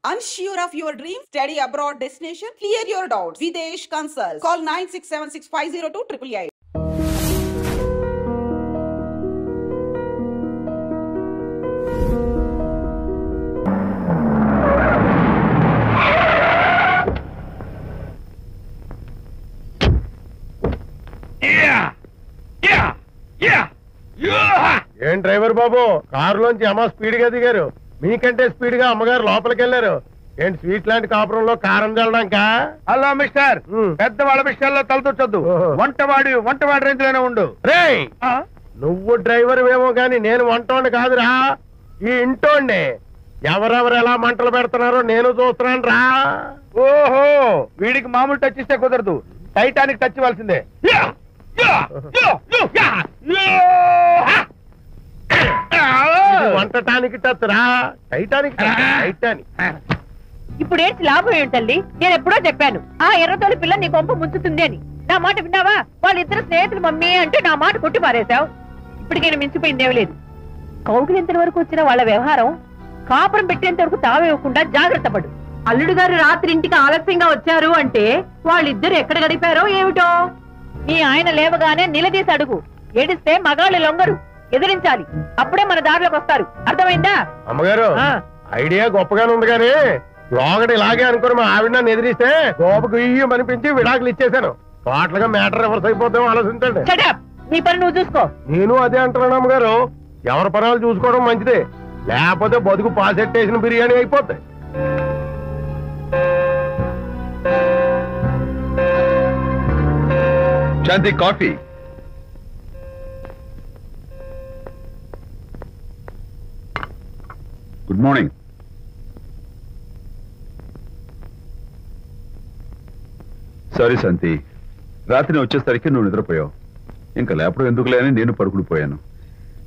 Unsure of your dream? Study abroad destination? Clear your doubts. Videsh Consult. Call 9676502888. ఏం driver బాబు కారులోంచి అమ్మ speed గా దిగారు మీకంటే స్పీడ్ గా అమ్మగారు లోపలికి వెళ్ళారు ఏంటి స్వీట్ లాంటి కాపురంలో కారం చల్లడానికా హలో మిస్టర్ పెద్దవాళ్ళ విషయాల్లో తలదొచ్చొద్దు వంటవాడి రేంజ్ లోనే ఉండు రే నువ్వు డ్రైవర్ ఏమో గాని నేను వంటోండి కాదురా ఈ ఇంటోండి ఎవరెవరు ఎలా మంటలు పెడుతున్నారో నేను చూస్తున్నాను రా ఓహో వీడికి మామూలు టచ్ ఇస్తే కుదరదు టైటానిక్ టచ్ ఇవ్వాల్సిందే వంటటానికి టచ్ రా టైటానిక్ టైటానిక్ ఇప్పుడేంటి లాభం ఏంటల్లి? నేను ఎప్పుడో చెప్పాను ఆ ఎర్రతోలి పిల్ల నీ కొంప ముంచుతుంది అని. నా మాట విన్నావా? వాళ్ళిద్దరు స్నేహితులు మమ్మీ అంటే నా మాట కొట్టి పారేశావు. ఇప్పటికైనా మించిపోయిందేమీ లేదు. కౌగిలింత వరకు వచ్చిన వాళ్ళ వ్యవహారం కాపురం పెట్టేంత వరకు తావేవ్వకుండా జాగ్రత్త పడు. అల్లుడు గారు రాత్రి ఇంటికి ఆలస్యంగా వచ్చారు అంటే వాళ్ళిద్దరు ఎక్కడ గడిపారో ఏమిటో. నీ ఆయన లేవగానే నిలదీసి అడుగు. ఏడిస్తే మగాళ్ళు లొంగరు, ఎదిరించాలి. అప్పుడే మన దారిలోకి వస్తారు. అర్థమైందా? అమ్మగారు ఐడియా గొప్పగానే ఉంది కానీ లోగడ ఇలాగే అనుకుని మా ఆవిడ నన్ను ఎదిరిస్తే గోపకు ఇయ్యం అనిపించి విడాకులు ఇచ్చేసాను. పాటలుగా మ్యాటర్ రివర్స్ అయిపోతాం ఆలోచించండి. నీ పని నువ్వు చూసుకో. నేను అదే అంటున్నాను అమ్మగారు ఎవరి పనాలు చూసుకోవడం మంచిదే లేకపోతే బతుకు పాసెట్టేసిన బిర్యానీ అయిపోతాయి. శాంతి కాఫీ. Good morning. సారీ శాంతి, రాత్రి వచ్చేసరికి నువ్వు నిద్రపోయావు. ఇంకా లేపడం ఎందుకులే అని నేను పడుకుని పోయాను.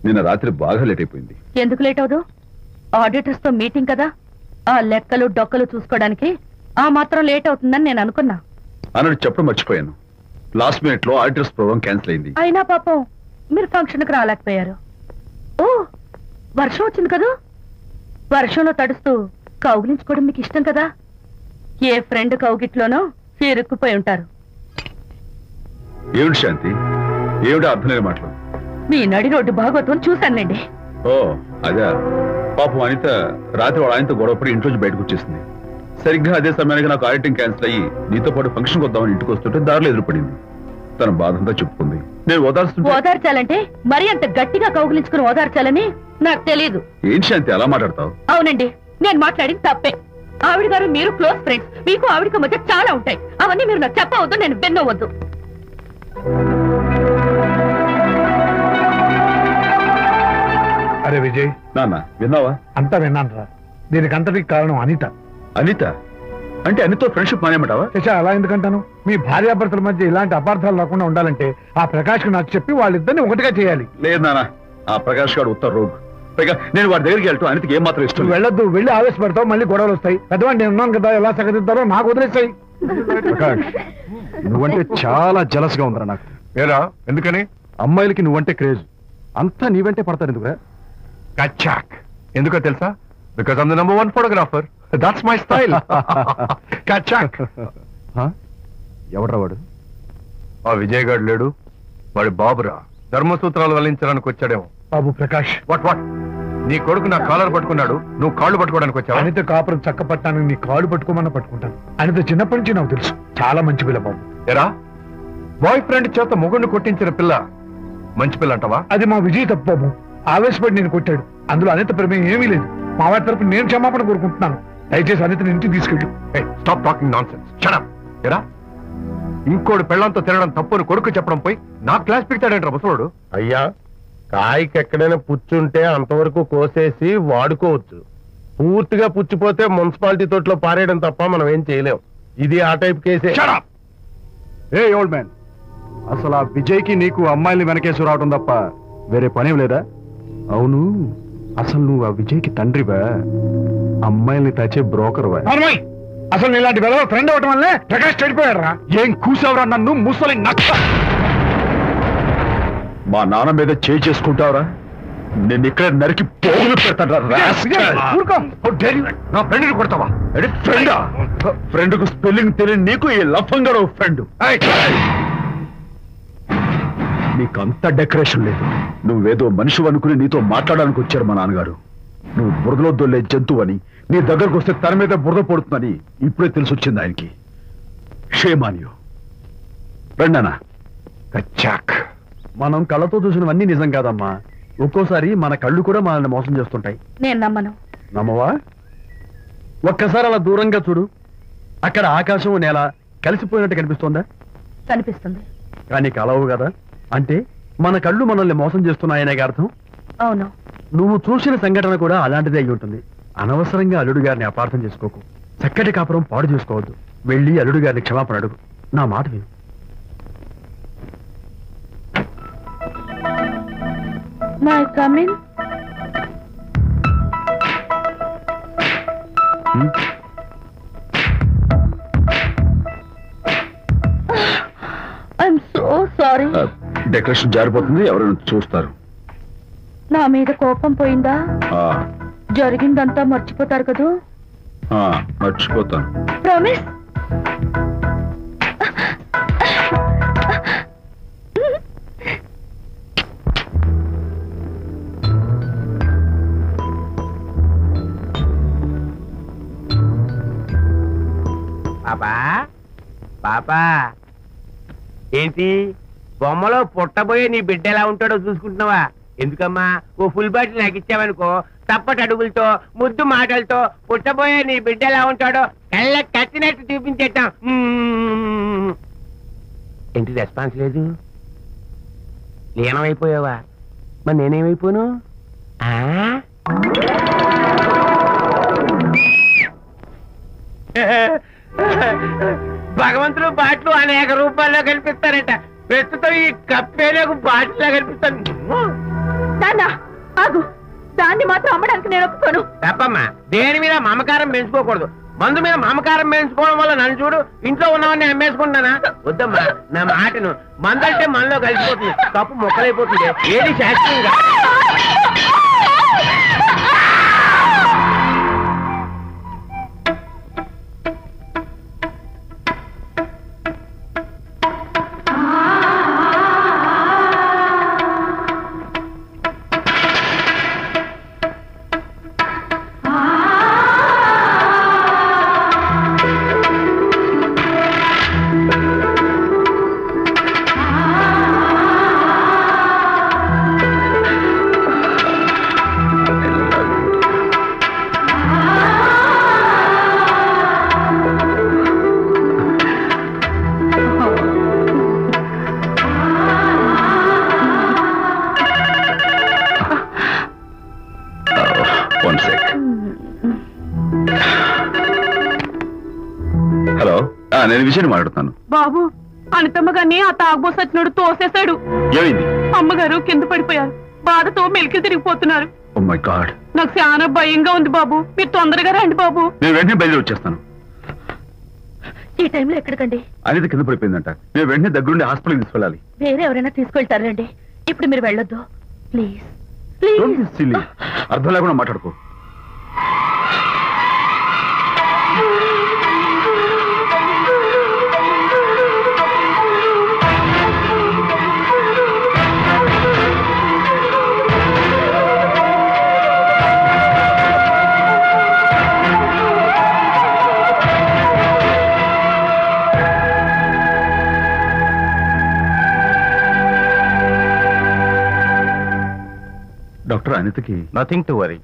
నిన్న రాత్రి బాగా లేట్ అయిపోయింది. ఎందుకు లేట్ అవదు? ఆడిటర్స్ తో మీటింగ్ కదా, ఆ లెక్కలు డొక్కలు చూసుకోవడానికి ఆ మాత్రం లేట్ అవుతుందని నేను అనుకున్నా. అన్నట్టు చెప్పడం మర్చిపోయాను. లాస్ట్ మినిట్ లో ఆడిటర్స్ ప్రోగ్రామ్ క్యాన్సిల్ అయింది. అయినా పాపం మీరు ఫంక్షన్ కి రాలేకపోయారు. ఓ వర్షం వచ్చింది కదా, వర్షంలో తడుస్తూ కౌగిలించుకోవడం మీకు ఇష్టం కదా. ఏ ఫ్రెండ్ కౌగిట్లోనో ఇరుక్కుపోయి ఉంటారు. ఏమిటి శాంతి, ఏమిటి అర్థం లేని మాటలు? మీ నడి రోడ్డు భాగవతం చూశానండి. ఓ అదే, పాపం అనిత రాత్రి వాళ్ళ ఆయనతో గొడవపడి ఇంట్లోంచి బయటకు వచ్చేసింది. సరిగ్గా అదే సమయానికి నాకు ఆడిటింగ్ క్యాన్సిల్ అయ్యి నీతో పాటు ఫంక్షన్కి వద్దామని ఇంటికి వస్తుంటే దారిలో ఎదురుపడింది. తన బాధంతా చెప్పుకుంది. నేను ఓదార్చాలంటే మరి అంత గట్టిగా కౌగిలించుకుని ఓదార్చాలని నాకు తెలియదు. ఏం శాంతి అలా మాట్లాడతావు? అవునండి, నేను మాట్లాడింది తప్పే. ఆవిడ గారు మీరు క్లోజ్ ఫ్రెండ్స్, మీకు ఆవిడకి మధ్య చాలా ఉంటాయి. అవన్నీ మీరు నాకు చెప్పవద్దు, నేను విన్నవద్దు. అరే విజయ్, నాన్న విన్నావా? అంతా విన్నాను రా. దీనికి అంతటికి కారణం అనిత. అనిత అంటే అనితో ఫ్రెండ్షిప్ మానేమంటావా? అలా ఎందుకంటాను? మీ భార్యాభర్తల మధ్య ఇలాంటి అపార్థాలు రాకుండా ఉండాలంటే ఆ ప్రకాష్ నాకు చెప్పి వాళ్ళిద్దరిని ఒకటిగా చేయాలి. లేదు నాన్న, ఆ ప్రకాష్ గారు ఉత్తర రోగ్. పైగా నేను వాడి దగ్గరికి వెళ్తాను. అనితకి ఏం మాత్రం ఇష్టం. వెళ్ళొద్దు, వెళ్ళి ఆవేశపడతావు, మళ్ళీ గొడవలు వస్తాయి. పెద్దవాడు నేను ఉన్నాను కదా, ఎలా సగదిద్దారో నాకు వదిలేస్తాయి. ప్రకాష్, నువ్వంటే చాలా జలస్ గా ఉందిరా నాకు. ఏరా ఎందుకని? అమ్మాయిలకి నువ్వంటే క్రేజ్, అంతా నీవంటే పడతారు ఎందుకురా? కచ్చాక్ ఎందుకో తెలుసా? Because I'm the number 1 photographer. That's my style. కచ్చాక్. ఎవడ్రా వాడు? ఆ విజయ్ గారు లేడు, వాడి బాబురా. ధర్మసూత్రాలు వల్లించడానికి వచ్చాడేమో. బాబు ప్రకాష్, వాట్ నీ కొడుకు నా కాలర్ పట్టుకున్నాడు, నువ్వు కాళ్ళు పట్టుకోవడానికి వచ్చావు. అనిత కాపురం చక్క పట్టాను, నీ కాళ్ళు పట్టుకోమన్నా పట్టుకుంటాను. అనిత చిన్నప్పటి నుంచి నాకు తెలుసు, చాలా మంచి పిల్ల బాబు. ఎరా బాయ్ ఫ్రెండ్ చేత మొగుడిని కొట్టించిన పిల్ల మంచి పిల్ల అంటావా? అది మా విజయ్ తప్పు బాబు. ఆవేశపడి నేను కొట్టాడు, అందులో అనిత ప్రమేయం ఏమీ లేదు. మా వారి తరపు నేను క్షమాపణ కోరుకుంటున్నాను. దయచేసి అనితని ఇంటికి తీసుకెళ్ళు. Stop talking nonsense. Shut up. ఎరా ఇంకోటి పెళ్ళంతో తినడం తప్పుని కొడుకు చెప్పడం పోయి నా క్లాస్ పెడతాడంటారా ముసలోడు? అయ్యా, కాయకి ఎక్కడైనా పుచ్చుంటే అంతవరకు కోసేసి వాడుకోవచ్చు. పూర్తిగా పుచ్చిపోతే మున్సిపాలిటీ తోటలో పారేయడం తప్ప మనం ఏం చేయలేం. ఇది ఆ టైప్ కేసే. ఏ ఓల్డ్ మ్యాన్, అసలు ఆ విజయ్కి నీకు అమ్మాయిల్ని వెనకేసి రావడం తప్ప వేరే పనేం లేదా? అవును, అసలు నువ్వు ఆ విజయ్కి తండ్రివా, అమ్మాయిల్ని తెచ్చే బ్రోకర్వా? అసలు ఇలాంటి వెధవ ఫ్రెండ్ అవటం వల్లే ప్రకాష్ చెడిపోయాడు రా. ఏం కూసావురా నన్ను ముసలి నచ్చ? మా నాన్న మీద చేసుకుంటావురా? నేను ఇక్కడ నరికి పోగులు పెడతాను. నా ఫ్రెండ్ని కొడతావా? ఫ్రెండా? ఫ్రెండ్ కు స్పెల్లింగ్ తెలియని నీకు ఈ లఫంగా ఫ్రెండ్. నీకంత డెకరేషన్ లేదు. నువ్వేదో మనిషి అనుకుని నీతో మాట్లాడడానికి వచ్చారు మా నాన్నగారు. నువ్వు బురదలో దొల్లే జంతువు అని, నీ దగ్గరకు వస్తే తన మీద బురద పడుతుందని ఇప్పుడే తెలిసి వచ్చింది ఆయనకి. షేమాన్యు రండనా. కచ్చాక్. మనం కళ్ళతో చూసినవన్నీ నిజం కాదమ్మా. ఒక్కోసారి మన కళ్ళు కూడా మనల్ని మోసం చేస్తుంటాయి. నేను నమ్మను. నమ్మవా? ఒక్కసారి అలా దూరంగా చూడు. అక్కడ ఆకాశం నేల కలిసిపోయినట్టు కనిపిస్తోందా? కనిపిస్తుంది. కానీ కలవు కదా. అంటే మన కళ్ళు మనల్ని మోసం చేస్తున్నాయనే అర్థం. అవును. నువ్వు చూసిన సంఘటన కూడా అలాంటిదే అయి ఉంటుంది. అనవసరంగా అల్లుడు గారిని అపార్థం చేసుకోకు. చక్కటి కాపురం పాడు చేసుకోవద్దు. వెళ్ళి అల్లుడు గారిని క్షమాపణ అడుగు. నా మాట విను. May come in. I'm so sorry. Decoration జారిపోతుంది, ఎవరైనా చూస్తారు. నా మీద కోపం పోయిందా? ఆ, జరిగిందంతా మర్చిపోతారు కదూ? ఆ, మర్చిపోతాను. ప్రామిస్. పాపా పాపా, ఏంటి బొమ్మలో పుట్టబోయే నీ బిడ్డ ఎలా ఉంటాడో చూసుకుంటున్నావా? ఎందుకమ్మా, ఓ ఫుల్ బాటిల్ నాకు ఇచ్చావనుకో, తప్పటి అడుగులతో ముద్దు మాటలతో పుట్టబోయే నీ బిడ్డ ఎలా ఉంటాడో కళ్ళ కట్టినట్టు చూపించేద్దాం. ఏంటి రెస్పాన్స్ లేదు? లీనమైపోయావా? మరి నేనేమైపోను? భగవంతుడు బాట్లు అనేక రూపాల్లో కనిపిస్తారట. ప్రస్తుతం ఈ కప్పేలకు బాటిల్లా కనిపిస్తాను. ఆగు, దాన్ని మాత్రం అమ్మడానికి నేను ఒప్పుకోను. తప్పమ్మా, దేని మీద మమకారం పెంచుకోకూడదు. మందు మీద మమకారం పెంచుకోవడం వల్ల నన్ను చూడు, ఇంట్లో ఉన్నవన్నీ అమ్మేసుకుంటానా? వద్దమ్మా, నా మాటను. మందంటే మనలో కలిసిపోతుంది, కప్పు మొక్కలైపోతుంది. ఏది శాస్త్రీయంగా నేను విషయం మాట్లాడుతాను. బాబు, అనితమ్మ గారిని ఆ తాగుబోసచ్చినోడు తోసేశాడు. ఏమైంది? అమ్మగారు కింద పడిపోయారు. బాధతో మెలికి తిరిగిపోతున్నారు. ఓ మై గాడ్, నాకు చాలా భయంగా ఉంది బాబు. మీరు తొందరగా రండి బాబు. నేను వెంటనే బయలుదేరి వచ్చేస్తాను. ఈ టైంలో ఎక్కడికండి? అనేది కింద పడిపోయిందంట. నేను వెంటనే దగ్గరుండి హాస్పిటల్కి తీసుకెళ్ళాలి. వేరే ఎవరైనా తీసుకెళ్తారండి. ఇప్పుడు మీరు వెళ్ళొద్దు ప్లీజ్. అర్థం లేకుండా మాట్లాడుకో. డాక్టర్, అనితకి నథింగ్ టు వరీ.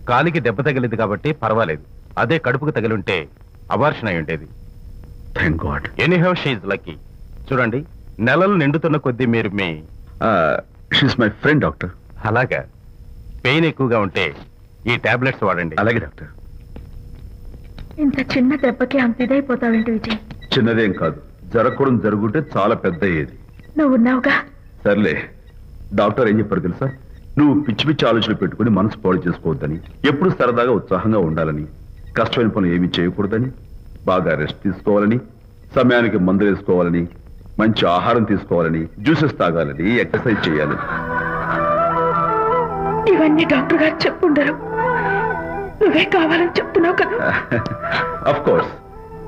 కాలికి దెబ్బ తగిలింది కాబట్టి పర్వాలేదు. అదే కడుపుకు తగిలింటే అబార్షన్ అయి ఉండేది. Thank God. Anyhow she is lucky. చూడండి, నెలలు నిండుతున్న కొద్దీ మీరు మీ షీస్ మై ఫ్రెండ్ డాక్టర్. అలాగా. పెయిన్ ఎక్కువగా ఉంటే ఈ టాబ్లెట్స్ వాడండి. అలాగే డాక్టర్. ఇంత చిన్న దెబ్బకి అంత ఇదైపోతావేంటి విజయ్? చిన్నదేం కాదు, జరగకూడదు జరుగుంటే చాలా పెద్ద అయ్యేది. నువ్వు ఉన్నావుగా. సర్లే. డాక్టర్ ఏం చెప్పారు తెలుసా? నువ్వు పిచ్చి పిచ్చి ఆలోచనలు పెట్టుకుని మనసు పాడు చేసుకోవద్దని, ఎప్పుడు సరదాగా ఉత్సాహంగా ఉండాలని, కష్టమైన పనులు ఏమీ చేయకూడదని, బాగా రెస్ట్ తీసుకోవాలని, సమయానికి మందులు వేసుకోవాలని, మంచి ఆహారం తీసుకోవాలని, జ్యూసెస్ తాగాలని, ఎక్సర్సైజ్ చేయాలని. ఇవన్నీ డాక్టర్ గారు చెప్పుండరు, నువ్వే కావాలని చెప్తున్నావు కదా. అఫ్ కోర్స్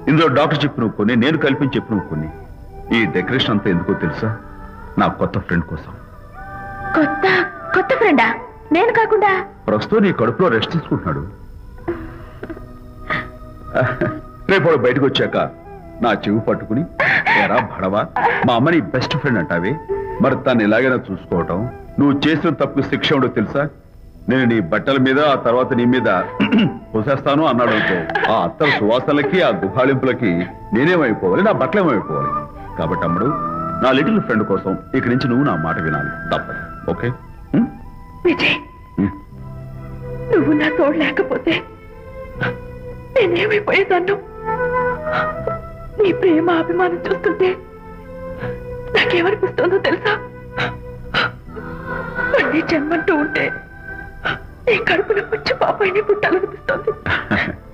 ఇందులో డాక్టర్ చెప్పిన కొన్ని, నేను కల్పించి చెప్పిన కొన్ని. ఈ డెకరేషన్ అంతా ఎందుకో తెలుసా? నా కొత్త ఫ్రెండ్ కోసం. కొత్త కొత్త ఫ్రెండా? నేను కాకుండా? ప్రస్తుతం నీ కడుపులో రెస్ట్ తీసుకుంటున్నాడు. రేపు బయటకు వచ్చాక నా చెవి పట్టుకుని, ఎరా భడవా, మా అమ్మని బెస్ట్ ఫ్రెండ్ అంటావే, మరి తను ఎలాగైనా చూసుకోవటం, నువ్వు చేసిన తప్పు శిక్ష ఉండో తెలుసా? నేను నీ బట్టల మీద, ఆ తర్వాత నీ మీద పోసేస్తాను అన్నాడు అనుకో, ఆ అత్తల సువాసనలకి, ఆ గుహాళింపులకి నేనేమైపోవాలి, నా బట్టలేమైపోవాలి. కాబట్టి అమ్ముడు, నా లిటిల్ ఫ్రెండ్ కోసం ఇక్కడి నుంచి నువ్వు నా మాట వినాలి, తప్పదు. ఓకే? విజయ్, నువ్వు నా తోడు లేకపోతే నేనేమైపోయేదాన్ని. నీ ప్రేమ అభిమానం చూస్తుంటే నాకేమనిపిస్తుందో తెలుసా? మళ్ళీ జన్మంటూ ఉంటే నీ కడుపున వచ్చి పాపాయిని పుట్టాలనిపిస్తుంది.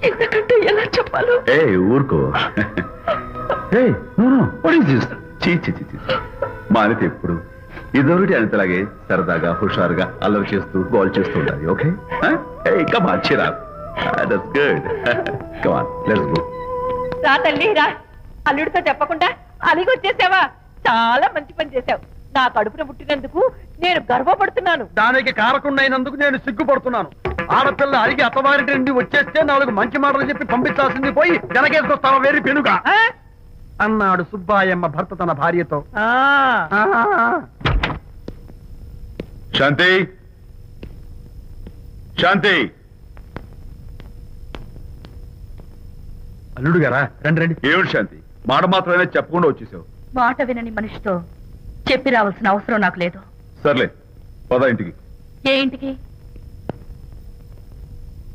ఇంతకంటే ఎలా చెప్పాలో. ఊరుకో. మా అనిత ఎప్పుడు ఇదొకటి అనితలాగే సరదాగా, హుషారుగా, అల్లరి చేస్తూ, గోల్ చేస్తూ ఉండాలి. ఓకే? ఇంకా చిరా. That's good. Come on, let's go. రా తల్లి రా. అల్లుడితో చెప్పకుండా అలిగి వచ్చేసావా? చాలా మంచి పని చేశావు. నా కడుపున పుట్టినందుకు నేను గర్వపడుతున్నాను. దానికి కారకుండైనందుకు నేను సిగ్గుపడుతున్నాను. ఆడపిల్ల అడిగి అత్తవారింటి నుండి వచ్చేస్తే 4 మంచి మాటలు చెప్పి పంపించాల్సింది పోయి వెనకేసుకొస్తావా వేరు పెనుగా అన్నాడు సుబ్బాయమ్మ భర్త తన భార్యతో. శాంతి, శాంతి. అల్లుడు గారా, రండి రండి. ఏమిటి శాంతి, మాట మాత్రమే చెప్పకుండా వచ్చేసావు? మాట వినని మనిషితో చెప్పి రావాల్సిన అవసరం నాకు లేదు. సర్లే, పద ఇంటికి. ఏ ఇంటికి?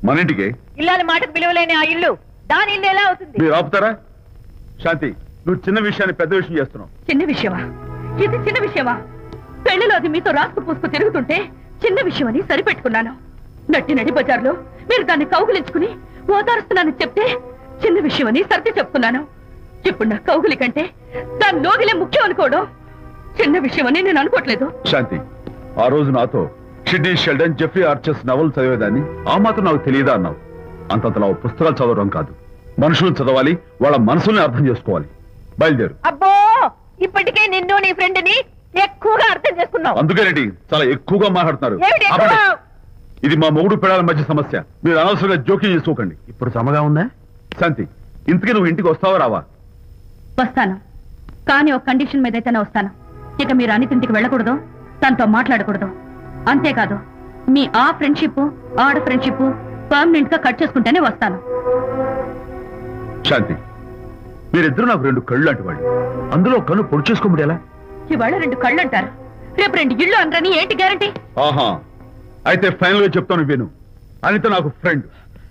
మన ఇంటికి. ఇల్లాలి మాటకు విలువలేని ఆ ఇల్లు, దాని ఇల్లు ఎలా అవుతుంది? మీరు ఆపుతారా? శాంతి, నువ్వు చిన్న విషయాన్ని పెద్ద విషయం చేస్తున్నావు. చిన్న విషయమా? ఇది చిన్న విషయమా? పెళ్లిలో అది మీతో రాసుకు పూసుకు తిరుగుతుంటే చిన్న విషయమని సరిపెట్టుకున్నాను. నడి బజార్లో మీరు దాన్ని కౌగులించుకుని ఓదారుస్తున్నానని చెప్తే చిన్న విషయమని సర్ది చెప్తున్నాను. ఇప్పుడు నా కౌగులి కంటే దాని లోగిలే ముఖ్యం అనుకోవడం చిన్న విషయమని నేను అనుకోవట్లేదు. శాంతి, ఆ రోజు నాతో Sidney Sheldon, Jeffrey Archer's novel చదివేదాన్ని, ఆ మాత్రం నాకు తెలియదా అన్నావు. అంతంతలా పుస్తకాలు చదవడం కాదు, మనుషులను చదవాలి, వాళ్ళ మనసుల్ని అర్థం చేసుకోవాలి. బయలుదేరు. అబ్బో, ఇప్పటికే నిన్ను నీ ఫ్రెండ్ ని ఎక్కువగా అర్థం చేసుకున్నావు. అందుకేనండి చాలా ఎక్కువగా మాట్లాడుతున్నారు. ఇది మా మొగుడు పిల్లల మధ్య సమస్య, మీరు అనవసరంగా జోక్యం చేసుకోకండి. ఇప్పుడు సమగా ఉందా? శాంతి, ఇంతకీ నువ్వు ఇంటికి వస్తావా రావా? వస్తాను, కానీ ఒక కండిషన్ మీద అయితేనే వస్తాను. ఇక మీరు అనితింటికి వెళ్ళకూడదు, తనతో మాట్లాడకూడదు. అంతేకాదు, మీ ఆ ఫ్రెండ్షిప్, ఆడ ఫ్రెండ్షిప్ పర్మనెంట్ గా కట్ చేసుకుంటేనే వస్తాను. శాంతి, మీరిద్దరూ నాకు 2 కళ్ళు లాంటి వాళ్ళు. అందులో కన్ను పొడి చేసుకోబడి ఎలా? ఇవాళ 2 కళ్ళు అంటారు, రేపు 2 ఇళ్ళు అంటారని ఏంటి గ్యారంటీ? ఆహా, అయితే ఫైనల్ గా చెప్తాను విను. అనిత నాకు ఫ్రెండ్.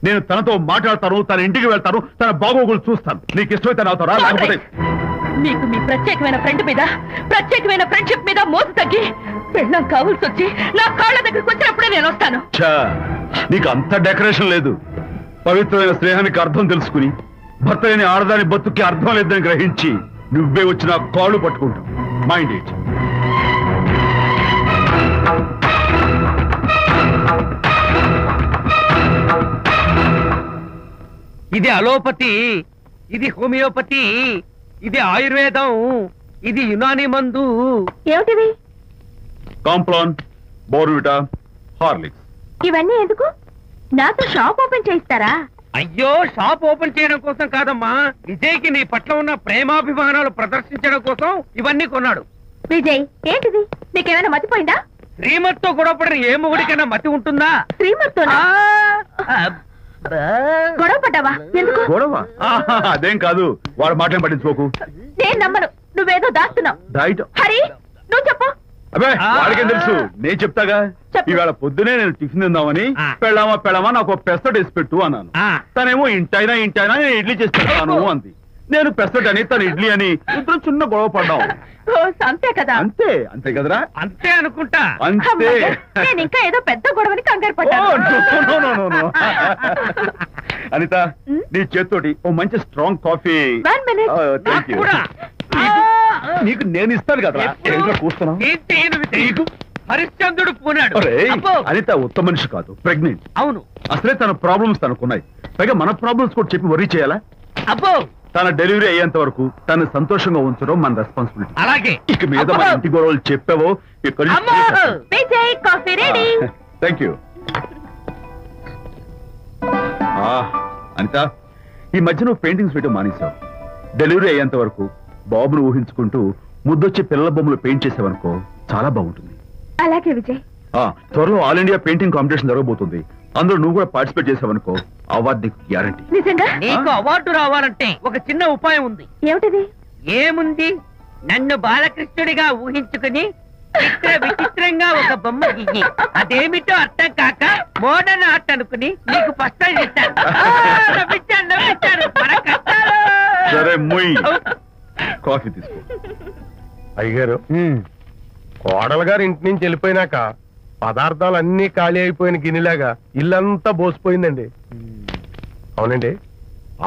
నేను తనతో మాట్లాడతాను, తన ఇంటికి వెళ్తాను, తన బాగోగులు చూస్తాను. నీకు ఇష్టమైతే నాతో రా, లేకపోతే. మీకు మీ ప్రత్యేకమైన ఫ్రెండ్ మీద, ప్రత్యేకమైన ఫ్రెండ్షిప్ మీద మోసు తగ్గి పెళ్ళం కావాల్సి వచ్చి నా కాళ్ళ దగ్గరికి వచ్చినప్పుడే నేను వస్తాను. నీకు అంత డెకరేషన్ లేదు. పవిత్రమైన స్నేహానికి అర్థం తెలుసుకుని, భర్త లేని ఆడదాని బతుక్కి అర్థం లేదని గ్రహించి నువ్వే వచ్చి నా కాళ్ళు పట్టుకుంటావు. Mind it. ఇది అలోపతి, ఇది హోమియోపతి, ఇది ఆయుర్వేదం, ఇది యునాని మందు. ఏమిటివి? Complan, Bournvita, Horlicks. ఇవన్నీ ఎందుకు? నాతో షాప్ ఓపెన్ చేయిస్తారా? అయ్యో, షాప్ ఓపెన్ చేయడం కోసం కాదమ్మా, విజయ్కి నీ పట్ల ఉన్న ప్రేమాభిమానాలు ప్రదర్శించడం కోసం ఇవన్నీ కొన్నాడు. విజయ్, ఏంటిది? నీకేమైనా మతిపోయిందా? శ్రీమతితో గొడవపడిన ఏ మొగుడికైనా మతి ఉంటుందా? శ్రీమతితో గొడవ పడ్డావా? ఎందుకు గొడవ? అదేం కాదు, వాడు మాటలు పట్టించుకోకు. నేను నమ్మను, నువ్వేదో దాస్తున్నావు. డైట్. హరి, నువ్వు చెప్పు. అబ్బే, వాడికేం తెలుసు, నేను చెప్తాగా. ఈవేళ పొద్దునే నేను టిఫిన్ తిందామని పెళ్ళామా నాకు పెసరట్ వేసి పెట్టు అన్నాను. తనేమో ఇంటైనా నేను ఇడ్లీ చేసి పెడతాను అంది. నేను పెసరట్ అని, తను ఇడ్లీ అని, ఇద్దరు చిన్న గొడవ పడ్డాం. అంతే కదా? అంతే కదరా? అంతే అనుకుంటా. అంతే. నేను ఇంకా ఏదో పెద్ద గొడవని కంగారు పడ్డాను. అనిత, నీ చేత్తోటి ఓ మంచి స్ట్రాంగ్ కాఫీ. నీకు నేను ఇస్తాను కదరా. కూస్తున్నావు. హరిశ్చంద్రుడు పూనాడు. అబ్బో! అనిత ఉత్తమ మనిషి కాదు, ప్రెగ్నెంట్. అవును. అసలే తన ప్రాబ్లమ్స్ తనకున్నాయి, పైగా మన ప్రాబ్లమ్స్ కూడా చెప్పి వరీ చేయాలా? అబ్బో! తన డెలివరీ అయ్యేంత వరకు తను సంతోషంగా ఉంచడం మన రెస్పాన్సిబిలిటీ. అలాగే. ఇక మీద మన ఇంటి గొడవలు చెప్పావో Vijay coffee ready. Thank you. Anitha, ఈ మధ్య నువ్వు పెయింటింగ్స్ వేయడం మానేశావు. డెలివరీ అయ్యేంత వరకు బాబును ఊహించుకుంటూ ముద్దొచ్చి పిల్లల బొమ్మలు పెయింట్ చేసావనుకో చాలా బాగుంటుంది. అలాగే విజయ్. త్వరలో ఆల్ ఇండియా పెయింటింగ్ కాంపిటీషన్ జరగబోతుంది, అందులో నువ్వు కూడా పార్టిసిపేట్ చేసావనుకో అవార్డు నీకు గ్యారంటీ. నిజంగా? నీకు అవార్డు రావాలంటే ఒక చిన్న ఉపాయం ఉంది. ఏమిటిది? ఏముంది, నన్ను బాలకృష్ణుడిగా ఊహించుకుని విచిత్రంగా ఒక బొమ్మ గీయి, అదేమిటో అర్థం కాక మోడర్న్ ఆర్ట్ అనుకుని నీకు ఫస్ట్ ప్రైజ్ ఇస్తాను. సరే మొయ్, కాఫీ తీసుకో. అయ్యగారు, కోడలు గారు ఇంటి నుంచి వెళ్ళిపోయినాక పదార్థాలు అన్ని ఖాళీ అయిపోయిన గిన్నెలాగా ఇల్లంతా బోసిపోయిందండి. అవునండి,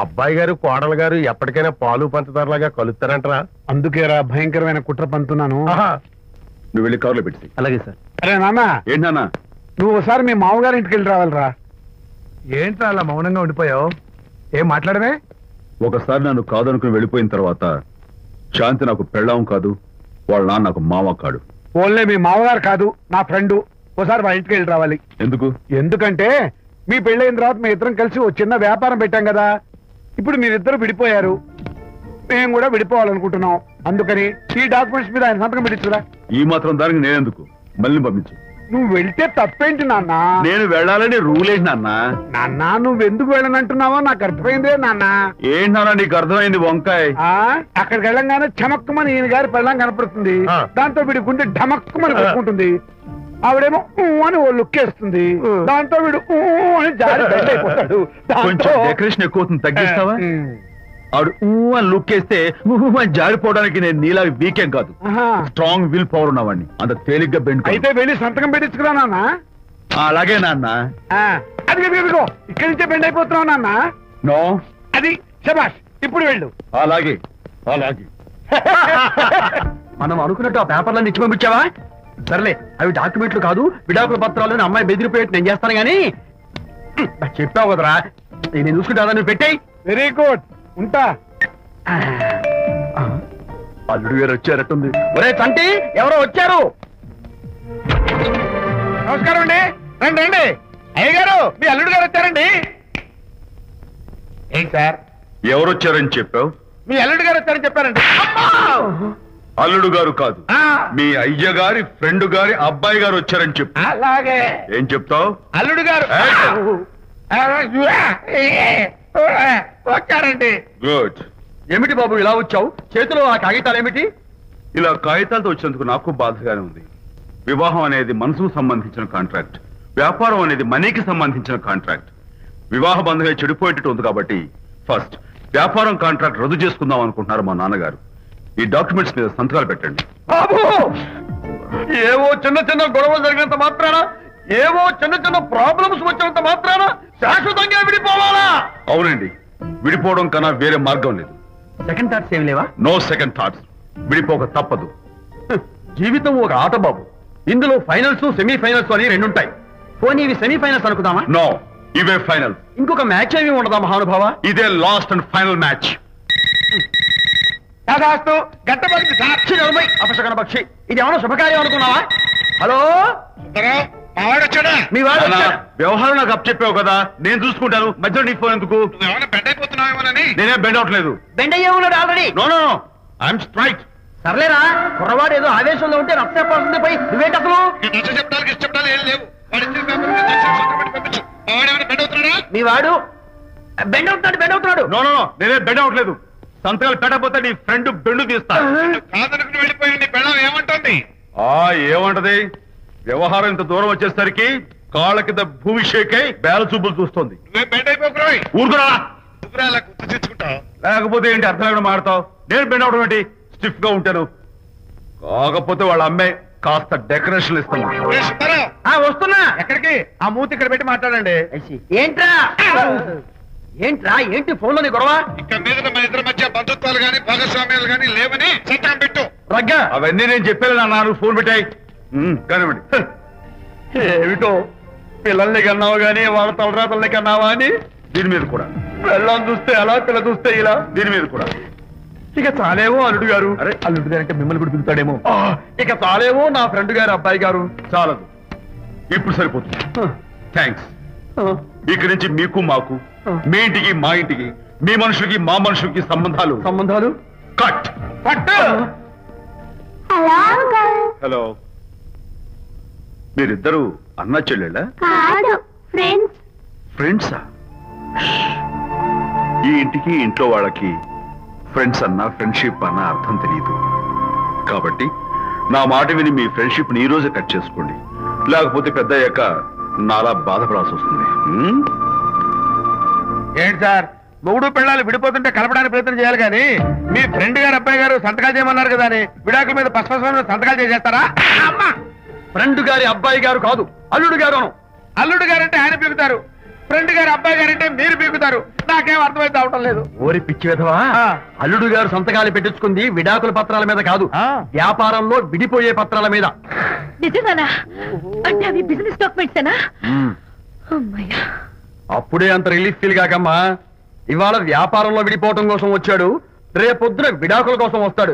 అబ్బాయి గారు కోడలు గారు ఎప్పటికైనా పాలు పంచదారలాగా కలుస్తారంటరా? అందుకేరా భయంకరమైన కుట్ర పంతున్నాను. నువ్వు వెళ్ళి కారులో పెట్టి. అలాగే సార్. అరే నాన్న, ఏంటన్నా? నువ్వు ఒకసారి మీ మామగారి ఇంటికి వెళ్ళి రావాలిరా. ఏంట్రా అలా మౌనంగా ఉండిపోయావు? ఏం మాట్లాడమే? ఒకసారి నన్ను కాదనుకుని వెళ్ళిపోయిన తర్వాత శాంతి నాకు పెళ్ళాం కాదు, వాళ్ళ నాన్న నాకు మామ కాడు. ఓన్లే మీ మామగారు కాదు, నా ఫ్రెండ్. ఒకసారి మా ఇంటికి వెళ్ళి రావాలి. ఎందుకు? ఎందుకంటే మీ పెళ్ళైన తర్వాత మీ ఇద్దరం కలిసి ఓ చిన్న వ్యాపారం పెట్టాం కదా. ఇప్పుడు మీరిద్దరు విడిపోయారు, మేము కూడా విడిపోవాలనుకుంటున్నాం. అందుకని ఈ డాక్యుమెంట్స్ మీద ఆయన సంతకం పెట్టించురా. ఈ మాత్రం దానికి నేనెందుకు? మళ్ళీ పంపించు. నువ్వు వెళ్తే తప్పేంటి నాన్న? నేను వెళ్ళాలని రూల్ ఏంటి నాన్న? నాన్న, నువ్వు ఎందుకు వెళ్ళనంటున్నావో నాకు అర్థమైందే నాన్న. ఏంటి నాన్న నీకు అర్థమైంది? వంకాయ. అక్కడికి వెళ్ళంగానే చమక్కుమని ఈయన గారి పెళ్ళం కనపడుతుంది. దాంతో వీడి గుండె ఢమక్కుమని కొట్టుకుంటుంది. ఆవిడేమో అని ఓ లుక్ వేస్తుంది. దాంతో వీడు అని జారి బెడ్ అయిపోతాడు. కొంచెం డెకరేషన్ ఎక్కువ అవుతుంది, తగ్గిస్తావా? ఆవిడ అని లుక్ వేస్తే అని జారిపోవడానికి నేను నీలా వీకేం కాదు, స్ట్రాంగ్ విల్ పవర్ ఉన్నవాడిని. అంత తేలిగ్గా బెండ్. అయితే వెళ్ళి సంతకం పెట్టించుకురా నాన్న. అలాగే నాన్న. అది ఇదిగో ఇక్కడి నుంచే బెండ్ అయిపోతున్నావు నాన్న. నో, అది శబాష్, ఇప్పుడు వెళ్ళు. అలాగే అలాగే. మనం అనుకున్నట్టు ఆ పేపర్లను ఇచ్చి పంపించావా? సర్లే, అవి డాక్యుమెంట్లు కాదు, విడాకుల పత్రాలు. అమ్మాయి బెదిరిపోయేట్టు నేను చేస్తాను గానీ చెప్పావు కదరా, నేను చూసుకుంటా. నువ్వు పెట్టాయి. వెరీ గుడ్, ఉంటా. అల్లుడు గారు వచ్చారట్టుంది. ఒరే చంటి, ఎవరో వచ్చారు. నమస్కారం అండి. రండి రండి. అయ్య గారు, మీ అల్లుడు గారు వచ్చారండి. ఏంటి సార్? ఎవరు వచ్చారని చెప్పావు? మీ అల్లుడు గారు వచ్చారని చెప్పారండి. అల్లుడు గారు కాదు, మీ అయ్య గారి ఫ్రెండ్ గారి అబ్బాయి గారు వచ్చారని చెప్పు. అలాగే. ఏం చెప్తావు? అల్లుడు గారు వచ్చారండి. గుడ్. ఏమిటి బాబు ఇలా వచ్చావు? చేతిలో ఆ కాగితాలు ఏమిటి? ఇలా కాగితాలతో వచ్చినందుకు నాకు బాధగానే ఉంది. వివాహం అనేది మనసుకు సంబంధించిన కాంట్రాక్ట్, వ్యాపారం అనేది మనీకి సంబంధించిన కాంట్రాక్ట్. వివాహ బంధంగా చెడిపోయేటట్టు ఉంది కాబట్టి ఫస్ట్ వ్యాపారం కాంట్రాక్ట్ రద్దు చేసుకుందాం అనుకుంటున్నారు మా నాన్నగారు. ఈ డాక్యుమెంట్స్ మీద సంతకాలు పెట్టండి. బాబు, ఏవో చిన్న చిన్న గొడవలు జరిగినంత మాత్రాన, ఏవో చిన్న చిన్న ప్రాబ్లమ్స్ వచ్చినంత మాత్రాన శాశ్వతంగా విడిపోవాలా? అవునండి, విడిపోవడం కన్నా వేరే మార్గం లేదు. సెకండ్ థాట్స్ ఏం లేవా? No second thoughts. విడిపోక తప్పదు. జీవితం ఒక ఆట బాబు, ఇందులో ఫైనల్స్ సెమీఫైనల్స్ అని రెండుంటాయి. పోనీ ఇవి సెమీఫైనల్స్ అనుకుందామా? నో, ఇవే ఫైనల్. ఇంకొక మ్యాచ్ ఏమి ఉండదా మహానుభావ? ఇదే లాస్ట్ అండ్ ఫైనల్ మ్యాచ్. గట్టబడి సాక్షి నలభై అపశకన పక్షి. ఇది ఏమన్నా శుభకార్యం అనుకున్నావా? హలో, మీ వాడు వ్యవహారం నాకు అప్ చెప్పావు కదా, నేను చూసుకుంటాను. మధ్యలో నీ ఫోన్ ఎందుకు? నేనే బెండ్ అవట్లేదు. బెండ్ అయ్యే ఉన్నాడు already. No no no, I'm straight. సర్లేరా, కుర్రవాడు ఏదో ఆవేశంలో ఉంటే రక్త చెప్పాల్సింది పోయి నువ్వేంటి అసలు? మీ వాడు బెండ్ అవుతున్నాడు. నో నో నో, నేనే బెండ్ అవట్లేదు. సంతకాలు పెట్టకపోతే నీ ఫ్రెండ్ బెండు తీస్తా. ఏమంటుంది? ఏమంటది? వ్యవహారం ఇంత దూరం వచ్చేసరికి కాళ్ళ కింద భూమి షేక్ అయి బేల చూపులు చూస్తోంది. ఊరుకురా, లేకపోతే ఏంటి అర్థం లేకుండా మాడతావు? నేను బెండ్ అవడం ఏంటి? స్టిఫ్ గా ఉంటాను. కాకపోతే వాళ్ళ అమ్మాయి కాస్త డెకరేషన్ ఇస్తాను. వస్తున్నా. ఎక్కడికి? ఆ మూతి ఇక్కడ పెట్టి మాట్లాడండి. ఏంట్రా ఏంటి ఫోన్ లోని గొడవ? ఇక్కడ మీద మన ఇద్దరి మధ్య బంధుత్వాలు గాని భాగస్వామ్యాలు గాని లేవని సంతకం పెట్టు. రగ్గా అవన్నీ నేను చెప్పాను నాన్న, ఫోన్ పెట్టాయి. కానివ్వండి. ఏమిటో పిల్లల్ని కన్నావు గానీ వాళ్ళ తలరాతల్ని కన్నావా అని దీని మీద కూడా. పిల్లల్ని చూస్తే అలా, పిల్ల చూస్తే ఇలా, దీని మీద కూడా. ఇక చాలేమో అల్లుడు గారు. అరే అల్లుడు గారు అంటే మిమ్మల్ని కూడా పిలుతాడేమో. ఇక చాలేమో నా ఫ్రెండ్ గారు అబ్బాయి గారు. చాలదు, ఇప్పుడు సరిపోతుంది. థ్యాంక్స్. ఇక్కడి నుంచి మీకు మాకు, మీ ఇంటికి మా ఇంటికి, మీ మనుషులకి మా మనుషులకి సంబంధాలు కట్. హలో, మీరిద్దరు అన్నా చెల్లెళ్ళా? ఫ్రెండ్సా? ఈ ఇంటికి ఇంట్లో వాళ్ళకి ఫ్రెండ్స్ అన్నా ఫ్రెండ్షిప్ అన్నా అర్థం తెలియదు. కాబట్టి నా మాట విని మీ ఫ్రెండ్షిప్ ని ఈ రోజే కట్ చేసుకోండి, లేకపోతే పెద్ద అయ్యాక నాలా బాధపడాల్సి వస్తుంది. ఏంటి సార్, మొగుడు పిల్లలు విడిపోతుంటే కలపడానికి ప్రయత్నం చేయాలి కానీ మీ ఫ్రెండ్ గారు అబ్బాయి గారు సంతకాలు చేయమన్నారు కదా అని విడాకుల మీద పశ్చిమ సంతకాలు చేసేస్తారా? ఫ్రెండ్ గారి అబ్బాయి గారు కాదు, అల్లుడు గారు. అల్లుడు గారంటే ఆయన పీకుతారు, ఫ్రెండ్ గారు అబ్బాయి గారంటే మీరు పీకుతారు. నాకేం అర్థమైతే అవటం లేదు. ఓరి పిచ్చి విధవా, అల్లుడు గారు సంతకాలు పెట్టించుకుంది విడాకుల పత్రాల మీద కాదు, వ్యాపారంలో విడిపోయే పత్రాల మీద. నిజంగానా? అంటే అవి బిజినెస్ డాక్యుమెంట్స్. అప్పుడే అంత రిలీఫ్ ఫీల్ కాకమ్మా. ఇవాళ వ్యాపారంలో విడిపోవటం కోసం వచ్చాడు, రేపొద్దున విడాకుల కోసం వస్తాడు.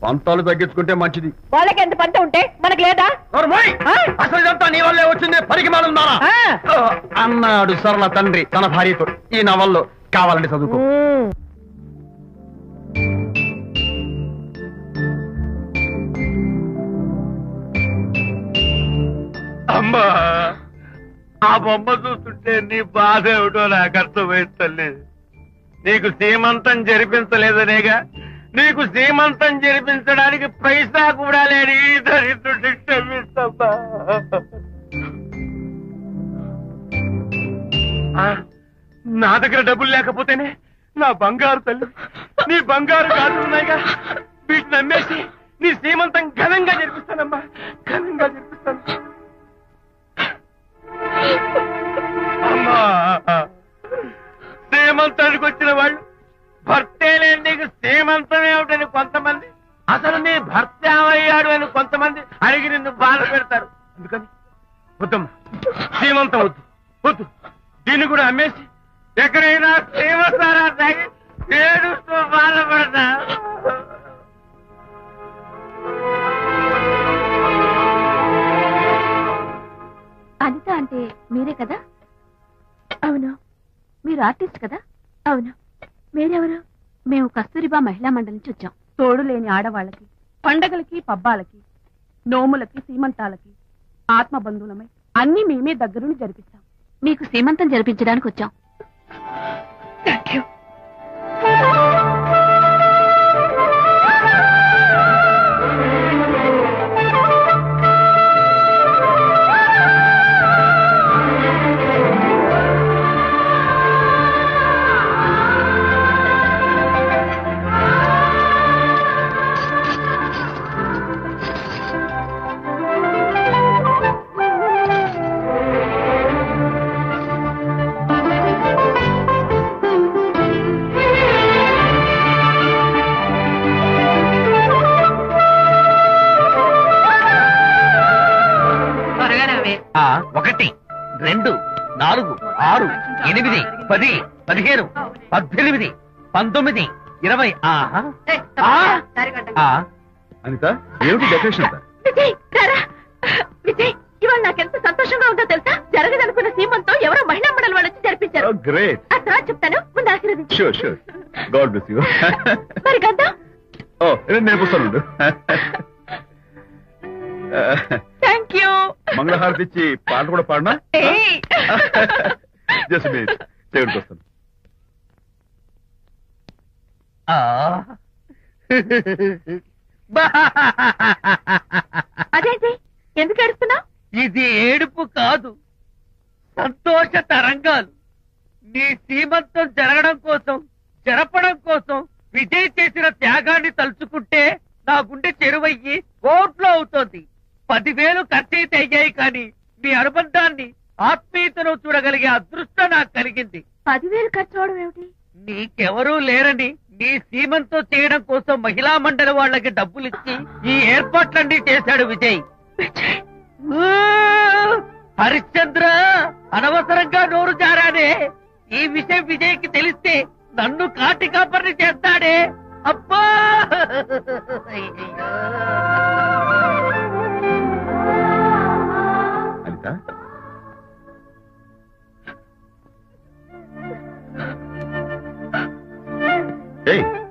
పంతాలు తగ్గించుకుంటే మంచిది. వాళ్ళకి ఎంత పంట ఉంటే మనకు లేదా? అసలు ఇదంతా నీ వల్లే వచ్చింది, పరికి మాలుందానా అన్నాడు సరళ తండ్రి తన భార్యతో. ఈ నవల్లో కావాలంటే చదువుకో. అమ్మా, ఆ బొమ్మ చూస్తుంటే నీ బాధ ఏమిటో నాకు అర్థమైంది తల్లి. నీకు సీమంతం జరిపించలేదనేగా, నీకు సీమంతం జరిపించడానికి పైసా కూడా లేని ఈ దరిద్రుడిని క్షమిస్తమ్మా. నా దగ్గర డబ్బులు లేకపోతేనే నా బంగారు తల్లి, నీ బంగారు గాజులు ఉన్నాయిగా, వీటిని అమ్మేసి నీ సీమంతం ఘనంగా జరిపిస్తానమ్మా, ఘనంగా జరిపిస్తాను. అమ్మా, సీమంతానికి వచ్చిన వాళ్ళు భర్తే లేని నీకు సీమంతం ఏమిటని కొంతమంది, అసలు నీ భర్త ఏమయ్యాడు అని కొంతమంది అడిగి నిన్ను బాధ పెడతారు. అందుకని వద్దమ్మా, సీమంతం వద్దు వద్దు. దీన్ని కూడా అమ్మేసి ఎక్కడైనా సీమసారా తాగి ఏడుస్తూ బాధపడతా. అనిత అంటే మీరే కదా? అవును. మీరు ఆర్టిస్ట్ కదా? అవును. మీరెవరు? మేము కస్తూరిబా మహిళా మండలి నుంచి వచ్చాం. తోడు లేని ఆడవాళ్ళకి, పండగలకి, పబ్బాలకి, నోములకి, సీమంతాలకి ఆత్మ బంధువులమై అన్ని మేమే దగ్గరుండి జరిపిస్తాం. మీకు సీమంతం జరిపించడానికి వచ్చాం. Thank you. ఒకటి, 2, 4, 6, 8, 10, 15, 18, 19, 20. అనిత, ఏమిటి డెకరేషన్ అంతా? విజయ్, విజయ్, ఇవాళ నాకెంత సంతోషంగా ఉందో తెలుసా? జరగదనుకున్న సీమంతో ఎవరో మహిళా మండలి వాళ్ళు వచ్చి జరిపించారు. గ్రేట్. ఆ తర్వాత చెప్తాను, ముందు ఆశీర్వదించు. Sure sure. God bless you. మరి గద్దాం. నేను పుస్తాను. Thank you. మంగళహారతి ఇచ్చి పాట కూడా పాడినా? జస్ట్ మినిట్, దేవుడికి వస్తాను. అదేంటి, ఎందుకు ఏడుస్తున్నావు? ఇది ఏడుపు కాదు, సంతోష తరంగాలు. నీ సీమంతం జరపడం కోసం విజయ్ చేసిన త్యాగాన్ని తలుచుకుంటే నా గుండె చెరువయ్యి కోట్లో అవుతోంది. 10,000 ఖర్చయితే అయ్యాయి, కానీ మీ అనుబంధాన్ని, ఆత్మీయతను చూడగలిగే అదృష్టం నాకు కలిగింది. 10,000 ఖర్చు అవడం ఏమిటి? నీకెవరూ లేరని నీ సీమంతో చేయడం కోసం మహిళా మండలి వాళ్ళకి డబ్బులిచ్చి ఈ ఏర్పాట్లన్నీ చేశాడు విజయ్. హరిశ్చంద్ర, అనవసరంగా నోరు జారానే. ఈ విషయం విజయ్కి తెలిస్తే నన్ను కాటి కాపర్ని చేస్తాడే. అబ్బా! అనిత,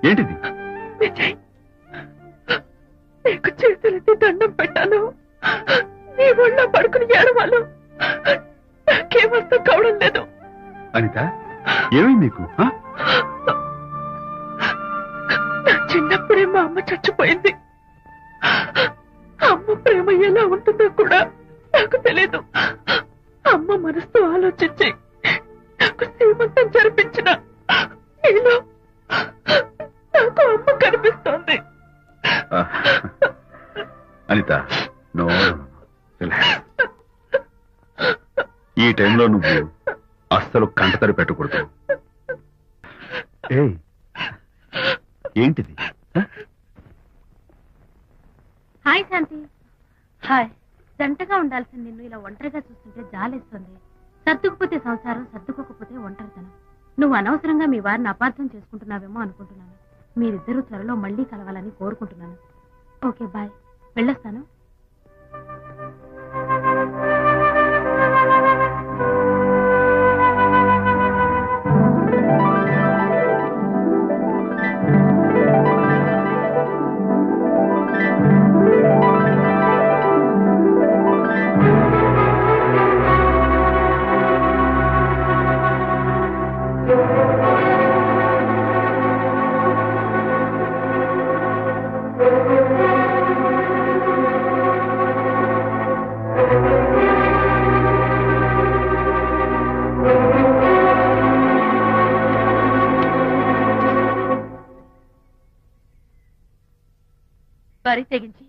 ఏంటిది? విజయ్, నీకు చేతులెత్తి దండం పెట్టాను. నీ ఒళ్ళో పడుకుని ఏడవాళ్ళు. నాకేమర్థం కావడం లేదు. అనిత, ఏమైంది నీకు? నా చిన్నప్పుడే మా అమ్మ చచ్చిపోయింది. అమ్మ ప్రేమ ఎలా ఉంటుందో కూడా నాకు తెలీదు. అమ్మ మనసుతో ఆలోచించి నాకు శ్రీమంతం జరిపించిన నీలో నాకు అమ్మ కనిపిస్తోంది. అనిత, నో, ఈ టైంలో నువ్వు అస్సలు కంటతడి పెట్టకూడదు. ఏంటిది? హాయ్ శాంతి. హాయ్. జంటగా ఉండాల్సింది నిన్ను ఇలా ఒంటరిగా చూస్తుంటే జాలేస్తుంది. సర్దుకుపోతే సంసారం, సర్దుకోకపోతే ఒంటరితనం. నువ్వు అనవసరంగా మీ వారిని అపార్థం చేసుకుంటున్నావేమో అనుకుంటున్నాను. మీరిద్దరూ త్వరలో మళ్ళీ కలవాలని కోరుకుంటున్నాను. Okay, bye. వెళ్ళొస్తాను. వరి తెగించి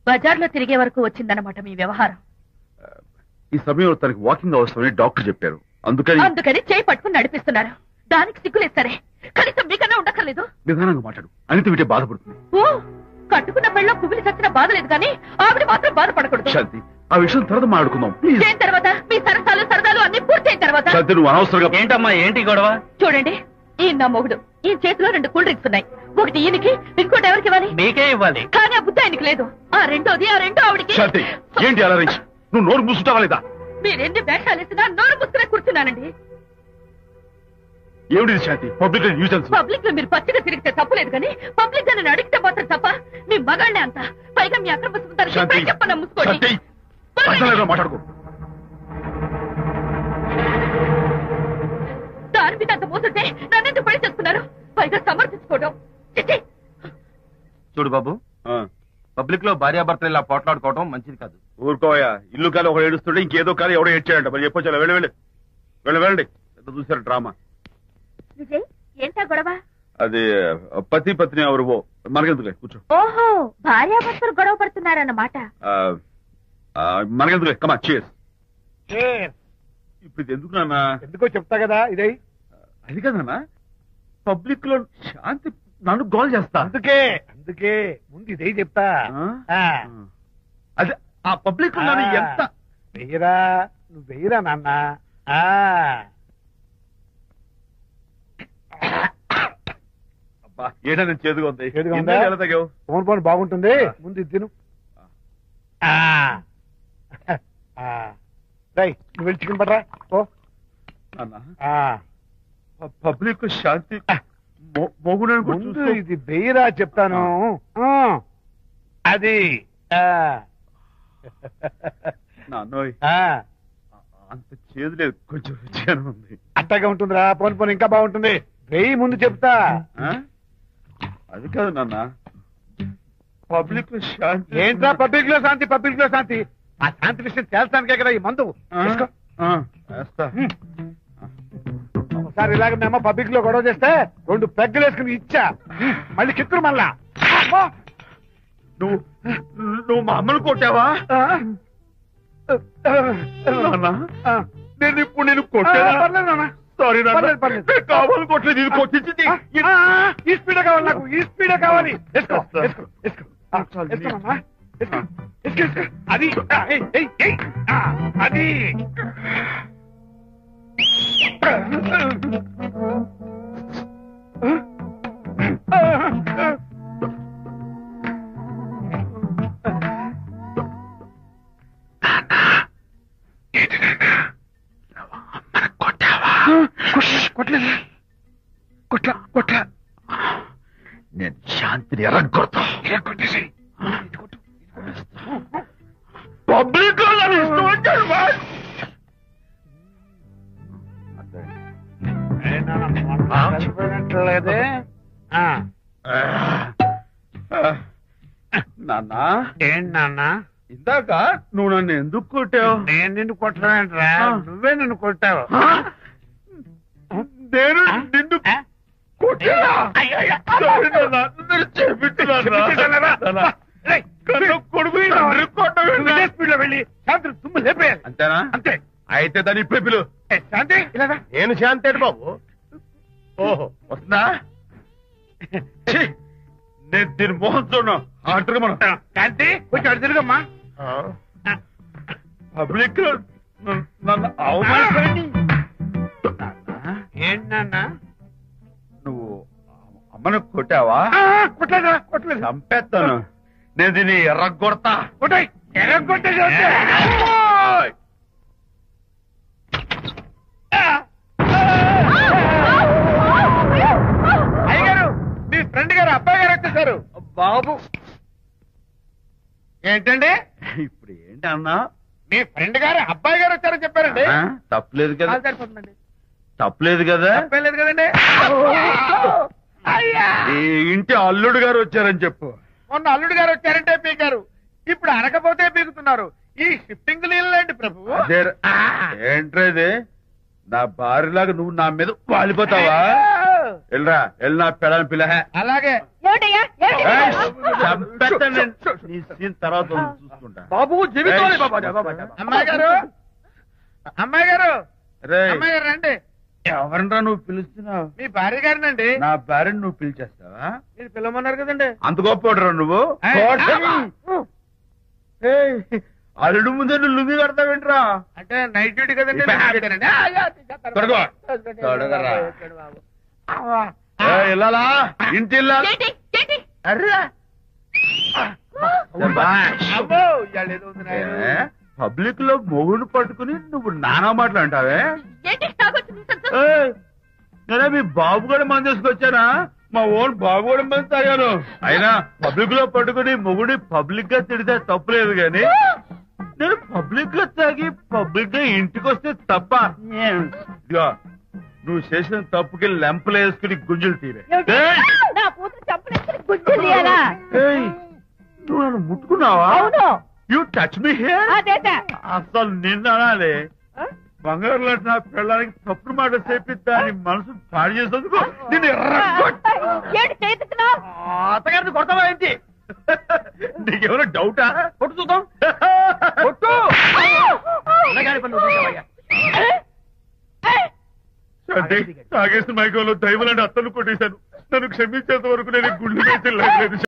బజార్లో తిరిగే వరకు వచ్చిందన్నమాట మీ వ్యవహారం. ఈ సమయంలో తనకి వాకింగ్ అవసరమని డాక్టర్ చెప్పారు. అందుకని చేయి పట్టుకుని నడిపిస్తున్నారు. దానికి సిగ్గులేస్తారే. కనీసం మీకన్నా ఉండక్కర్లేదు. నిదానంగా మాట్లాడు. అనిత వింటే బాధపడుతుంది. ఓ, కట్టుకున్న పెళ్ళం కుమిలి చచ్చిన బాధ లేదు కానీ ఆవిడ మాత్రం బాధపడకూడదు. శాంతి, ఆ విషయం తర్వాత మాట్లాడుకుందాం. చేయిన తర్వాత మీ సరసాలు అన్ని పూర్తయిన తర్వాత. శాంతి, నువ్వు అనవసరంగా. ఏంటమ్మా, ఏంటి గొడవ? చూడండి, ఈయన నా మొగుడు. ఈ చేతిలో 2 కూల్ డ్రింక్స్ ఉన్నాయి. ఒకటి ఈయనకి, ఇంకోటి ఎవరికి ఇవ్వాలి? మీకే ఇవ్వాలి. కానీ ఆ బుద్ధి ఆయనకి లేదు. ఆ రెండో ఆవిడికి. శాంతి, ఏంటి అలా రేంజ్? నువ్వు నోరు మూసుకుంటావా లేదా? మీరెన్ని వేషాలేసినా నోరు పుస్తకం కూర్చున్నానండి. ఏమిటి శాంతి? Public nuisance. పబ్లిక్ లో మీరు పచ్చిగా తిరిగితే తప్పలేదు కానీ పబ్లిక్ గా నేను అడిగితే మాత్రం తప్ప. మీ మగాళ్ళే అంత. పైగా మీ అక్రమ సుందరికి చెప్పన్నా ముసుకోండి. మాట్లాడుకో. దాని మీద అంత మోసంటే నన్నెందుకు పని చేస్తున్నారు? పైగా సమర్థించుకోవడం. చూడు బాబు, పబ్లిక్ లో భార్యాభర్తలు ఇలా పోట్లాడుకోవడం మంచిది కాదు. ఊరుకోయా. ఇల్లు కాదు ఒకడు ఏడుస్తుంటే ఇంకేదో కాదు ఎవడో ఏడ్చాడంట. మరి చెప్పొచ్చా? వెళ్ళండి. చూసారు డ్రామా. విజయ్, ఏంటా గొడవ? అది పతి పత్ని ఎవరు మనకెందుకులే, కూర్చో. ఓహో, భార్యాభర్తలు గొడవ పడుతున్నారన్నమాట. మనకెందుకులే, కమా cheers. ఇప్పుడు ఇది ఎందుకు నాన్న? ఎందుకో చెప్తా కదా. ఇదే అది కదన్నా, పబ్లిక్ లో శాంతి నన్ను గోల్ చేస్తా. అందుకే ముందు ఇదే చెప్తా. అదే ఆ పబ్లిక్ లో నన్ను ఎంత వెయ్యరా, నువ్వు వెయ్యరా నాన్న. ఏడా నేను చేదుగా ఉంది. ఎలా తగ్గావు? ఫోన్ బాగుంటుంది. ముందు ఇది తిను. నువ్వు వెళ్ళి చికెన్ పట్టరా. ఓ పబ్లిక్ శాంతి ముందు ఇది వెయ్యరా చెప్తాను. అది అంత చేదు లేదు, కొంచెం రుచిగానే ఉంది. అట్టగా ఉంటుందిరా. పోను ఇంకా బాగుంటుంది. వెయ్యి ముందు చెప్తా. అది కాదు నాన్న, పబ్లిక్ లో శాంతి. ఏంట్రా పబ్లిక్ లో శాంతి? పబ్లిక్ లో శాంతి? ఆ శాంతి విషయం తేల్చడానికే కదా ఈ మందు. ఒకసారి ఇలాగ మేము పబ్లిక్ లో గొడవ చేస్తే 2 పెగ్గలు వేసుకుని ఇచ్చా. మళ్ళీ చిత్రు మళ్ళా. నువ్వు మా అమ్మను కొట్టావా? నేను ఇప్పుడు నేను కొట్టాను. సారీ కావాలి, కొట్టలేదు. ఇది కొట్టించింది. ఈ స్పీడే కావాలి నాకు. ఈ స్పీడే కావాలి. అది అది కొట్టలేదు కొట్ల నేను శాంతిని ఎరగొట్టేసి పబ్లిక్ చనిపోయినట్లేదే నాన్న ఏంటి నాన్న ఇందాక నువ్వు నన్ను ఎందుకు కొట్టావు? నేను నిన్ను కొట్టలేంట్రా నువ్వే నిన్ను కొట్టావు నేను నిన్ను కొట్టానా? సారీ నాన్న, నన్ను క్షమించు కొడుకు స్పీడ్ లో వెళ్ళి శాంతి తుమ్ము లేపేయాలి అంతేనా? అంతే అయితే దాన్ని ఇప్పుడే పిలు. శాంతి ఇలా రా. నేను శాంతేడు బాబు. ఓహో వస్తుందా? ఛీ, నేను దీని మోహన్ చూడను. ఆటగా మనం శాంతి కొంచెం అటు తిరుగమ్మా పబ్లిక్ నన్ను అవమానించండి. ఏంటి నాన్న నువ్వు అమ్మను కొట్టావా? కొట్టలేదు చంపేస్తాను. నేను దీన్ని ఎర్రగొడతా. కొట్టాయి ఎర్రగొట్టే అయ్యగారు మీ ఫ్రెండ్ గారు అబ్బాయి గారు వచ్చేసారు. బాబు ఏంటండి ఇప్పుడు ఏంటి అన్నా? మీ ఫ్రెండ్ గారు అబ్బాయి గారు వచ్చారని చెప్పారండి. తప్పలేదు కదా? సరిపోతుందండి తప్పలేదు కదా? తప్పలేదు కదండి. అయ్యా ఈ ఇంటి అల్లుడు గారు వచ్చారని చెప్పు. మొన్న అల్లుడు గారు వచ్చారంటే పీకారు, ఇప్పుడు అనకపోతే పీకుతున్నారు. ఈ షిఫ్టింగ్ లీలండి ప్రభు. అదే ఏంట్రా ఇది? నా భార్యలాగా నువ్వు నా మీద వాలిపోతావా? వెళ్ళరా వెళ్ళి నా పెళ్ళని పిల్ల. అలాగే తర్వాత చూసుకుంటా. బాబు జీవితం అమ్మాయి గారు అమ్మాయి గారు రేయ్, అమ్మాయి గారు రండి. ఎవరినరా నువ్వు పిలుస్తున్నావు? మీ భార్య గారినండి. నా భార్యను నువ్వు పిలిచేస్తావా? మీరు పిల్లమన్నారు కదండి. అంత గొప్ప నువ్వు? ఏయ్, అల్లుడు ముందే నువ్వు లుంగి కడతావేంట్రా? అంటే నైట్ డ్యూటీ కదండి. త్వరగా. త్వరగా. వెళ్ళాలా? ఇంటి వెళ్ళాలా? అర్రా పబ్లిక్ లో మొగుడు పట్టుకుని నువ్వు నానా మాటలు అంటావే? నేనే మీ బాబు కూడా మంది తీసుకొచ్చానా? మా ఓన్ బాబు కూడా మంది తాగాను. అయినా పబ్లిక్ లో పట్టుకుని మొగుడి పబ్లిక్ గా తిడితే తప్పులేదు గాని నేను పబ్లిక్ గా తాగి పబ్లిక్ గా ఇంటికి వస్తే తప్ప. ఇదిగో, నువ్వు చేసిన తప్పుకి లెంపలు వేసుకుని గుంజులు తీరే. నువ్వు నన్ను ముట్టుకున్నావా? You touch me here. అసలు నిన్న అనాలి. బంగారు లాంటి నా పిల్లలకి తప్పుడు మాట చెప్పిద్దా అని మనసు పాడు చేసేందుకు నేను అత్తగారిని కొడతావా ఏంటి? నీకేమైనా డౌటా? కొట్టు చూద్దాం. కొట్టు. తాగేసిన మైకంలో దైవలాంటి అత్తను కొట్టేశాను. నన్ను క్షమించేంత వరకు నేను గుళ్ళు వేసి